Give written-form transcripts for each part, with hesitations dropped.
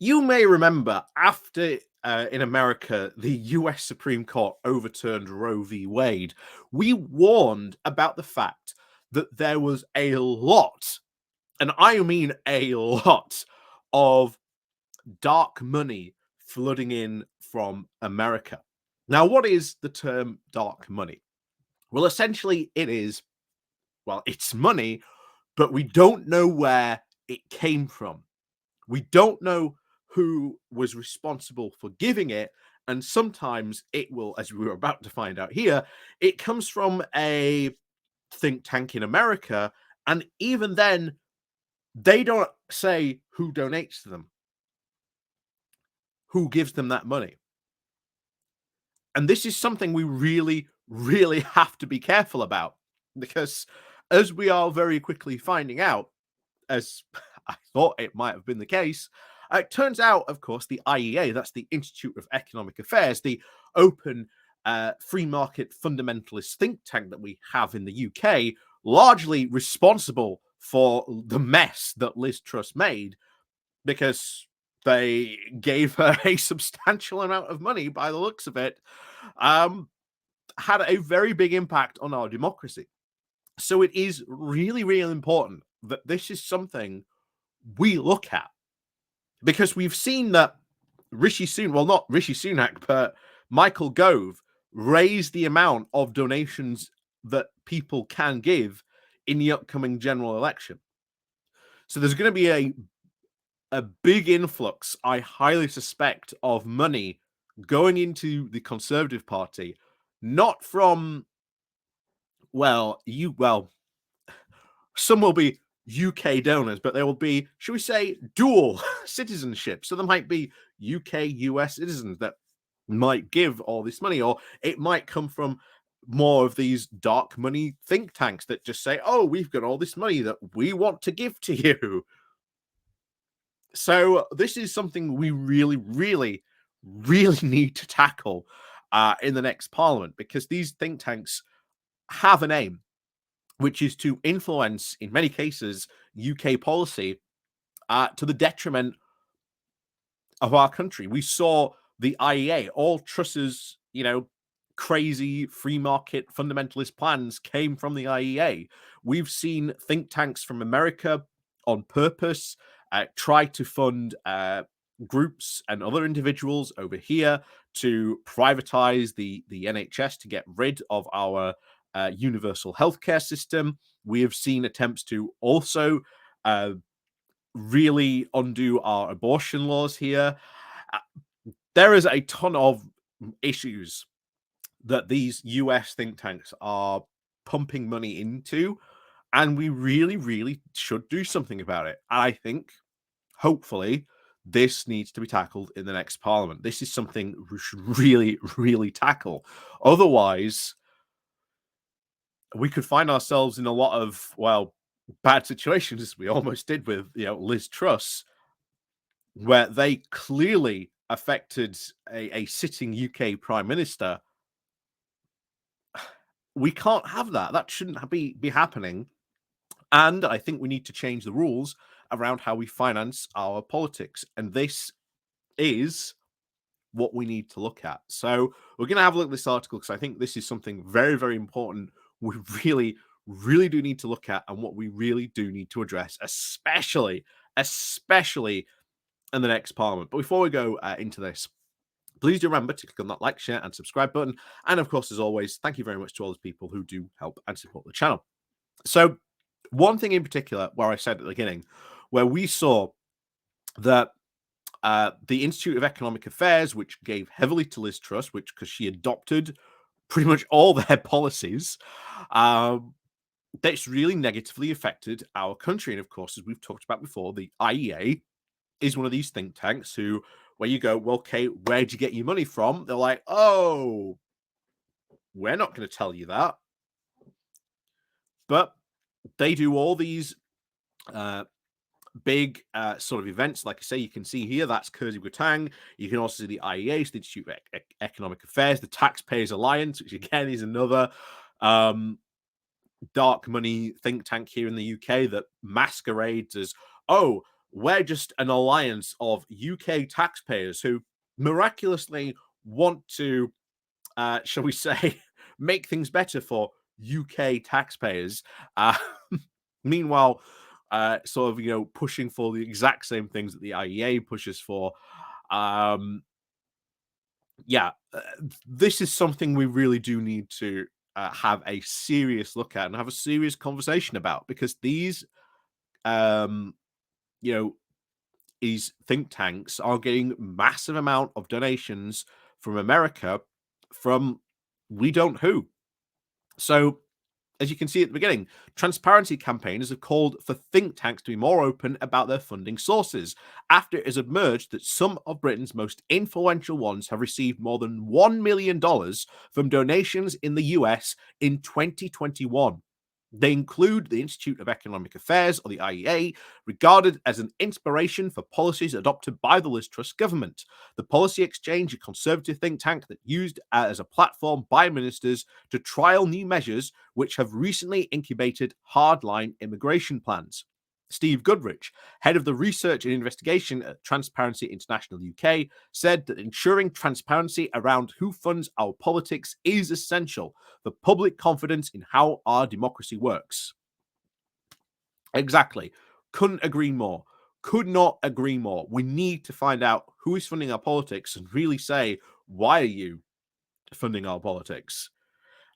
You may remember after in America, the US Supreme Court overturned Roe v. Wade, we warned about the fact that there was a lot, and I mean a lot, of dark money flooding in from America. Now, what is the term dark money? Well, essentially, it's money, but we don't know where it came from. We don't know who was responsible for giving it. And sometimes it will, as we were about to find out here, it comes from a think tank in America. And even then, they don't say who donates to them, who gives them that money. And this is something we really, really have to be careful about, because as we are very quickly finding out, as I thought it might have been the case, it turns out, of course, the IEA, that's the Institute of Economic Affairs, the open free market fundamentalist think tank that we have in the UK, largely responsible for the mess that Liz Truss made, because they gave her a substantial amount of money by the looks of it, had a very big impact on our democracy. So it is really, really important that this is something we look at, because we've seen that not Rishi Sunak, but Michael Gove raised the amount of donations that people can give in the upcoming general election. So there's going to be a big influx, I highly suspect, of money going into the Conservative Party, not from, some will be UK donors, but there will be, should we say, dual citizenship. So there might be UK, US citizens that might give all this money, or it might come from more of these dark money think tanks that just say, oh, we've got all this money that we want to give to you. So this is something we really, really, really need to tackle in the next parliament, because these think tanks have an aim, which is to influence, in many cases, UK policy to the detriment of our country. We saw the IEA, all Truss's, crazy free market fundamentalist plans came from the IEA. We've seen think tanks from America on purpose try to fund groups and other individuals over here to privatize the NHS to get rid of our universal healthcare system. We have seen attempts to also really undo our abortion laws here. There is a ton of issues that these US think tanks are pumping money into, and we really, really should do something about it. And I think, hopefully, this needs to be tackled in the next parliament. This is something we should really, really tackle. Otherwise, we could find ourselves in a lot of, bad situations, as we almost did with, Liz Truss, where they clearly affected a sitting UK Prime Minister. We can't have that. That shouldn't be happening. And I think we need to change the rules around how we finance our politics. And this is what we need to look at. So we're going to have a look at this article, because I think this is something very, very important we really, really do need to look at, and what we really do need to address, especially in the next parliament. But before we go into this, please do remember to click on that like, share, and subscribe button. And of course, as always, thank you very much to all those people who do help and support the channel. So one thing in particular, where I said at the beginning, where we saw that the Institute of Economic Affairs, which gave heavily to Liz Truss, because she adopted pretty much all their policies, that's really negatively affected our country. And of course, as we've talked about before, the IEA is one of these think tanks where you go, well, okay, where'd you get your money from? They're like, oh, we're not going to tell you that. But they do all these big sort of events. Like I say, you can see here, that's Kurzi Gutang. You can also see the IEA, the Institute of Economic Affairs, the Taxpayers Alliance, which again is another dark money think tank here in the UK that masquerades as, oh, we're just an alliance of UK taxpayers who miraculously want to, shall we say, make things better for UK taxpayers. Uh, Meanwhile, sort of, pushing for the exact same things that the IEA pushes for. Um, yeah, this is something we really do need to have a serious look at and have a serious conversation about, because um, you know, these think tanks are getting massive amount of donations from America from we don't who. So, as you can see at the beginning, transparency campaigners have called for think tanks to be more open about their funding sources after it has emerged that some of Britain's most influential ones have received more than $1 million from donations in the US in 2021. They include the Institute of Economic Affairs, or the IEA, regarded as an inspiration for policies adopted by the Liz Truss government. The Policy Exchange, a conservative think tank that used as a platform by ministers to trial new measures which have recently incubated hardline immigration plans. Steve Goodrich, head of the research and investigation at Transparency International UK, said that ensuring transparency around who funds our politics is essential for public confidence in how our democracy works. Exactly. Couldn't agree more. Could not agree more. We need to find out who is funding our politics and really say, why are you funding our politics?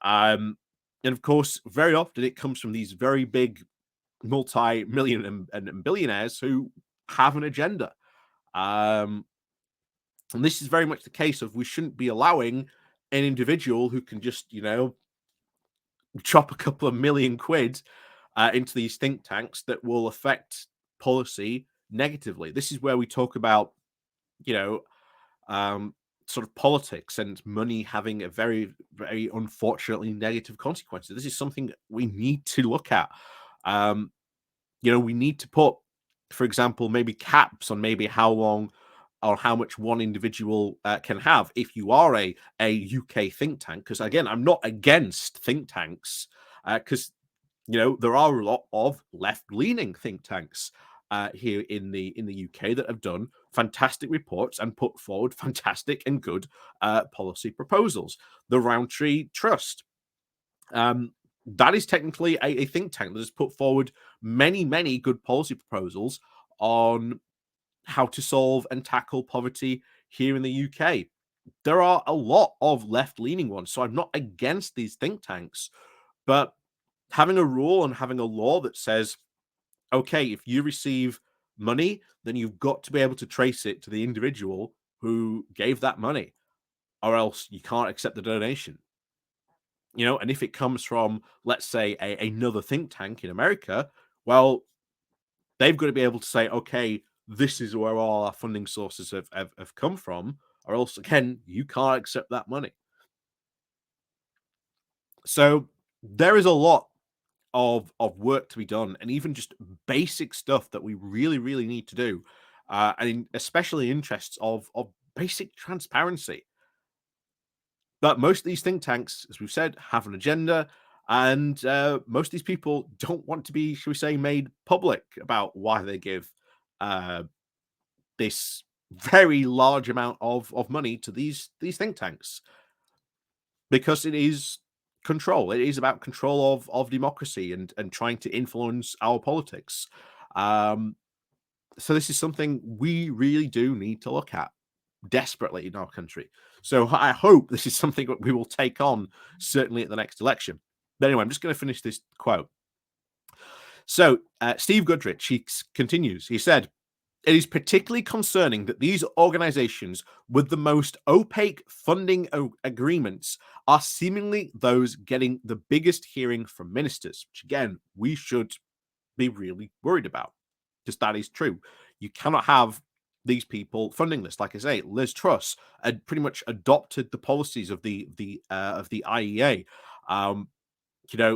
And of course, very often it comes from these very big multi-million and billionaires who have an agenda. Um, and this is very much the case of we shouldn't be allowing an individual who can just, chop a couple of million quid into these think tanks that will affect policy negatively. This is where we talk about, you know, um, sort of politics and money having a very, very unfortunately negative consequences. This is something we need to look at. Um, we need to put, for example, maybe caps on maybe how long or how much one individual can have if you are a UK think tank. Because again, I'm not against think tanks, because there are a lot of left-leaning think tanks here in the UK that have done fantastic reports and put forward fantastic and good policy proposals. The Roundtree Trust, um, that is technically a think tank that has put forward many, many good policy proposals on how to solve and tackle poverty here in the UK. There are a lot of left-leaning ones, so I'm not against these think tanks, but having a rule and having a law that says, okay, if you receive money, then you've got to be able to trace it to the individual who gave that money, or else you can't accept the donation. And if it comes from, let's say, another think tank in America, well, they've got to be able to say, okay, this is where all our funding sources have come from, or else, again, you can't accept that money. So there is a lot of work to be done, and even just basic stuff that we really, really need to do, and especially interests of basic transparency. But most of these think tanks, as we've said, have an agenda, and most of these people don't want to be, shall we say, made public about why they give uh, this very large amount of money to these think tanks, because it is control. It is about control of democracy and trying to influence our politics. Um, so this is something we really do need to look at desperately in our country. So I hope this is something that we will take on certainly at the next election. But anyway, I'm just going to finish this quote. So Steve Goodrich, he continues. He said, "It is particularly concerning that these organizations with the most opaque funding agreements are seemingly those getting the biggest hearing from ministers," which again, we should be really worried about, because that is true. You cannot have these people funding this. Like I say, Liz Truss had pretty much adopted the policies of the IEA. Um,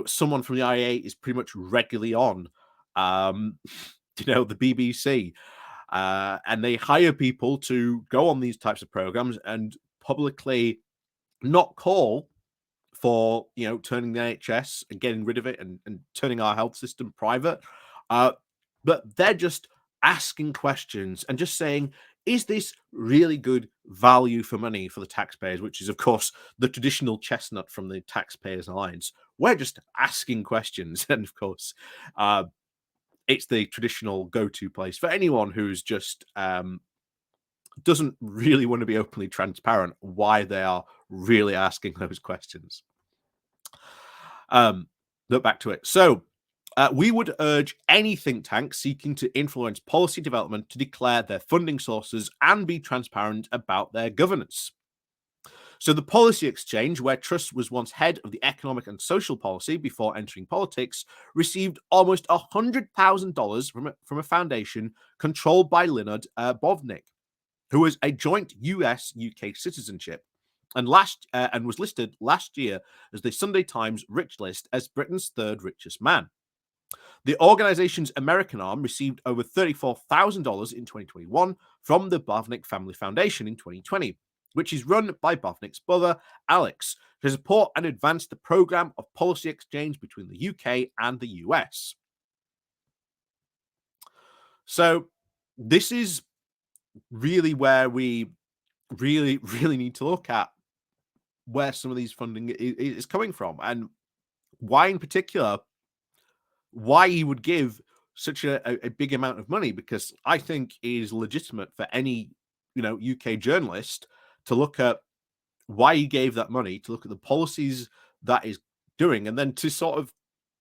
someone from the IEA is pretty much regularly on, um, the BBC, and they hire people to go on these types of programs and publicly not call for turning the NHS and getting rid of it and turning our health system private, but they're just asking questions and just saying, is this really good value for money for the taxpayers? Which is, of course, the traditional chestnut from the Taxpayers Alliance. We're just asking questions. And of course, uh, it's the traditional go-to place for anyone who's just doesn't really want to be openly transparent why they are really asking those questions. Look back to it. So, we would urge any think tank seeking to influence policy development to declare their funding sources and be transparent about their governance. So, the Policy Exchange, where Truss was once head of the economic and social policy before entering politics, received almost $100,000 from a foundation controlled by Leonard Bovnik, who was a joint US UK citizenship and was listed last year as the Sunday Times Rich List as Britain's third richest man. The organization's American arm received over $34,000 in 2021 from the Bavnik Family Foundation in 2020, which is run by Bavnik's brother, Alex, to support and advance the program of policy exchange between the UK and the US. So, this is really where we really need to look at where some of these funding is coming from, and why in particular, why he would give such a big amount of money, because I think it is legitimate for any UK journalist to look at why he gave that money, to look at the policies that is doing, and then to sort of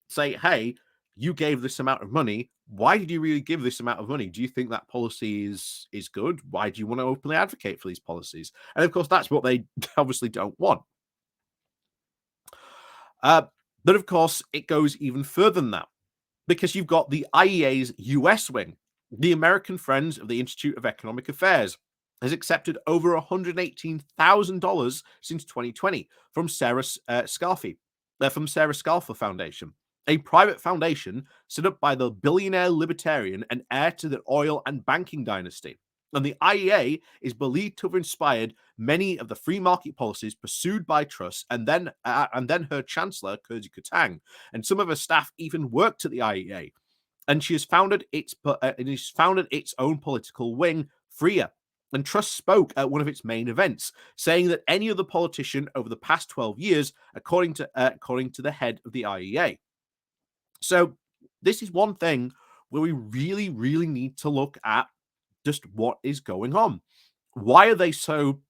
say, hey, you gave this amount of money. Why did you really give this amount of money? Do you think that policy is good? Why do you want to openly advocate for these policies? And of course, that's what they obviously don't want. But of course, it goes even further than that, because you've got the IEA's US wing. The American Friends of the Institute of Economic Affairs has accepted over $118,000 since 2020 from Sarah Scarfer Foundation, a private foundation set up by the billionaire libertarian and heir to the oil and banking dynasty. And the IEA is believed to have inspired many of the free market policies pursued by Truss and then her chancellor, Kersey Kutang. And some of her staff even worked at the IEA. And she has founded its own political wing, Freer. And Truss spoke at one of its main events, saying that any other politician over the past 12 years, according to the head of the IEA. So this is one thing where we really need to look at just what is going on. Why are they so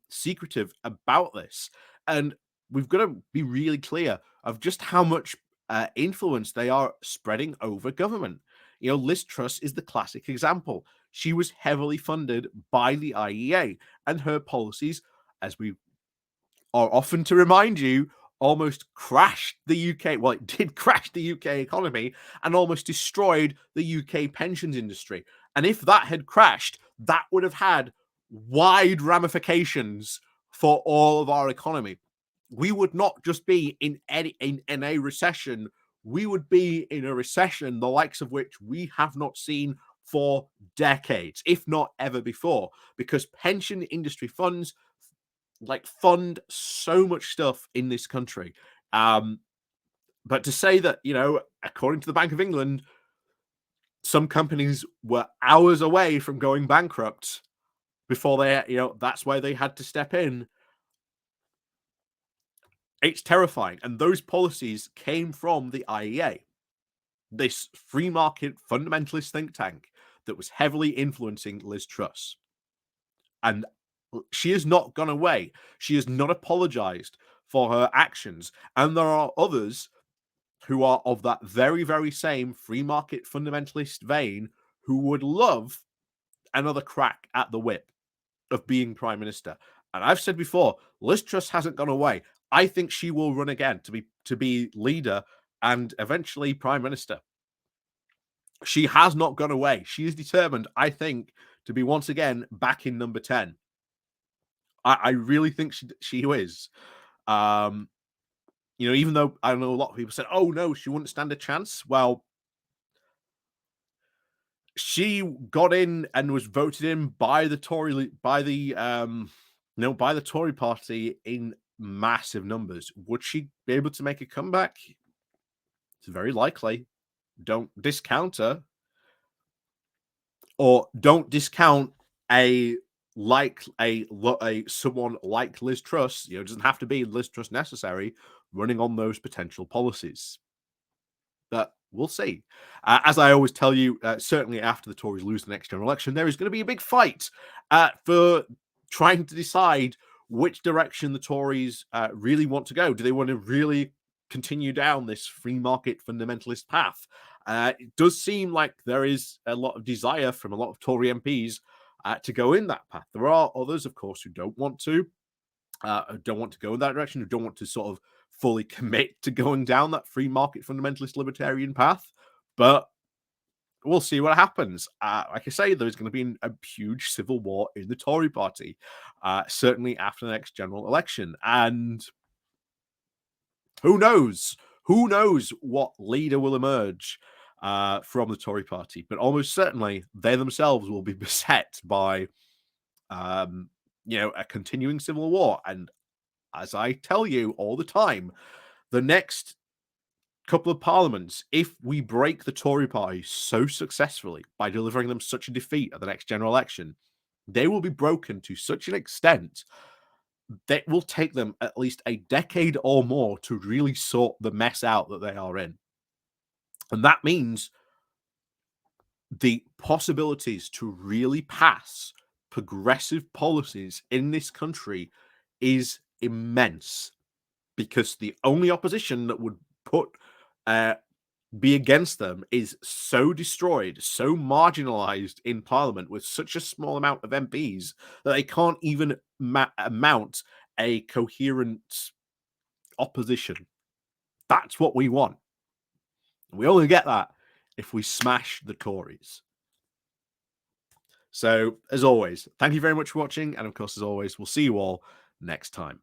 secretive about this? And we've got to be really clear of just how much influence they are spreading over government. Liz Truss is the classic example. She was heavily funded by the IEA, and her policies, as we are often to remind you, almost crashed the UK. Well, it did crash the UK economy and almost destroyed the UK pensions industry. And if that had crashed, that would have had wide ramifications for all of our economy. We would not just be in a recession. We would be in a recession the likes of which we have not seen for decades, if not ever before, because pension industry funds fund so much stuff in this country. But to say that, according to the Bank of England, some companies were hours away from going bankrupt before that's why they had to step in. It's terrifying. And those policies came from the IEA, this free market fundamentalist think tank that was heavily influencing Liz Truss. And she has not gone away. She has not apologized for her actions. And there are others who are of that very same free market fundamentalist vein who would love another crack at the whip of being prime minister. And I've said before, Liz Truss hasn't gone away. I think she will run again to be leader and eventually prime minister. She has not gone away. She is determined, I think, to be once again back in number 10. I really think she is. Even though I know a lot of people said, "Oh no, she wouldn't stand a chance." Well, she got in and was voted in by the Tory party in massive numbers. Would she be able to make a comeback? It's very likely. Don't discount her. or don't discount a someone like Liz Truss. It doesn't have to be Liz Truss necessary running on those potential policies. But we'll see. As I always tell you, certainly after the Tories lose the next general election, there is going to be a big fight for trying to decide which direction the Tories really want to go. Do they want to really continue down this free market fundamentalist path? It does seem like there is a lot of desire from a lot of Tory MPs to go in that path. There are others, of course, who don't want to go in that direction, who don't want to sort of fully commit to going down that free market fundamentalist libertarian path. But we'll see what happens. Like I say, there's going to be a huge civil war in the Tory party, certainly after the next general election. And who knows? Who knows what leader will emerge from the Tory party? But almost certainly, they themselves will be beset by, a continuing civil war. And as I tell you all the time, the next couple of parliaments, if we break the Tory party so successfully by delivering them such a defeat at the next general election, they will be broken to such an extent that it will take them at least a decade or more to really sort the mess out that they are in. And that means the possibilities to really pass progressive policies in this country is immense, because the only opposition that would be against them is so destroyed, so marginalized in Parliament with such a small amount of MPs that they can't even mount a coherent opposition. That's what we want. We only get that if we smash the Tories. So, as always, thank you very much for watching. And of course, as always, we'll see you all next time.